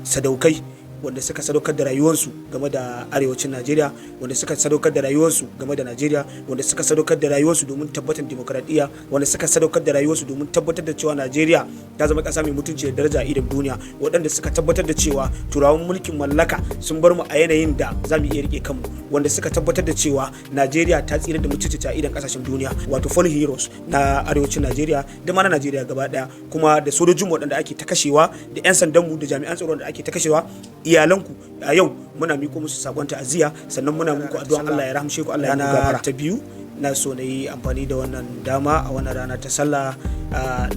sadaukai wanda suka sadaukar da rayuwarsu game da arewacin Najeriya, wanda suka sadaukar da rayuwarsu game da Najeriya, wanda suka sadaukar da rayuwarsu domin tabbatar demokradiyya, wanda suka sadaukar da rayuwarsu domin tabbatar da cewa Najeriya ta zama ƙasa mai mutunci da daraja a idon duniya, waɗanda suka tabbatar da cewa turawan mulkin mallaka sun bar mu a yanayin da za mu iya rike kanmu, wanda suka tabbatar da cewa Najeriya ta tsira da mutunci a idon ƙasashen duniya, wato fall heroes na arewacin Najeriya da ma na Najeriya gaba ɗaya, kuma da sojojin waɗanda ake ta kashewa, da 'yan sandanmu da jami'an tsaro da ake ta kashewa, iyalanku a yau muna miko musu sakon ta'aziyya, sannan muna muku addu'an Allah ya rahamshe ku, Allah ya muku gafara. Ta biyu, na so na yi amfani da wannan dama a wannan rana ta sallah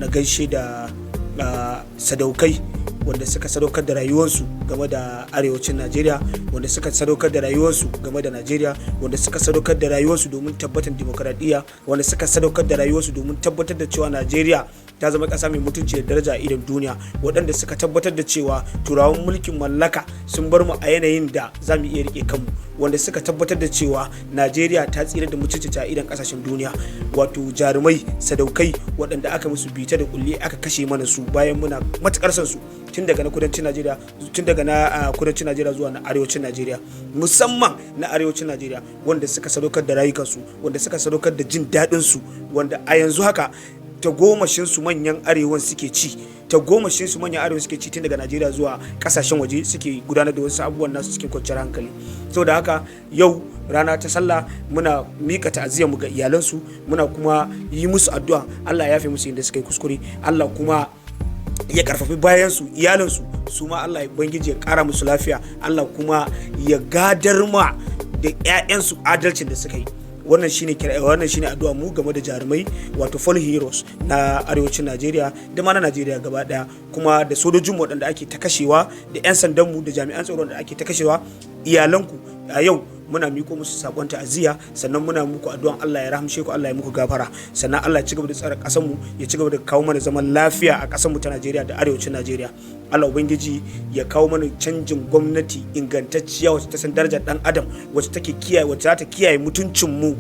na gaishe da sadaukai wanda suka sadaukar da rayuwarsu game da arewacin Najeriya, wanda suka sadaukar da rayuwarsu game da Najeriya, wanda suka sadaukar da rayuwarsu domin tabbatar demokradiyya, wanda suka sadaukar da rayuwarsu domin tabbatar da cewa Najeriya ta zama ƙasa mai mutunci da daraja a idon duniya, waɗanda suka tabbatar da cewa turawan mulkin mallaka sun bar mu a yanayin da za mu iya rike kanmu, wanda suka tabbatar da cewa Najeriya ta tsira da mutunci a idon ƙasashen duniya, wato jarumai sadaukai waɗanda aka musu bita da kulli aka kashe mana su bayan muna matukar son su tun daga na kudancin Najeriya zuwa na arewacin Najeriya, musamman na arewacin Najeriya, wanda suka sadaukar da rayukansu, wanda suka sadaukar da jin daɗin su, wanda a yanzu haka ta gomashin su manyan arewan suke ci tun daga Najeriya zuwa kasashen waje, suke gudanar da wasu abubuwan nasu cikin kwanciyar hankali. Saboda haka yau rana ta sallah muna mika ta'aziyar mu ga iyalansu, muna kuma yi musu addu'a Allah ya yafe musu inda suka yi kuskure, Allah kuma ya karfafi bayansu, iyalansu su ma Allah ya bangiji ya kara musu lafiya, Allah kuma ya gadar ma da 'ya'yansu adalcin da suka yi. Wannan shine addu'a mu game da jarumai, wato fall heroes na arewacin Najeriya da ma na Najeriya gaba daya, kuma da sojojin waɗanda ake ta kashewa, da 'yan sandanmu da jami'an tsaro da ake ta kashewa, iyalanku a yau muna miko musu sakon ta'aziyya, sannan muna muku addu'an Allah ya rahamshe ku, Allah ya muku gafara, sannan Allah ya ci gaba da tsare ƙasar mu, ya ci gaba da kawo mana zaman lafiya a ƙasar mu ta Najeriya da arewacin Najeriya. Allah ubangiji ya kawo mana canjin gwamnati ingantacciya wacce ta san darajar dan adam, wacce za ta kiyaye mutuncin mu.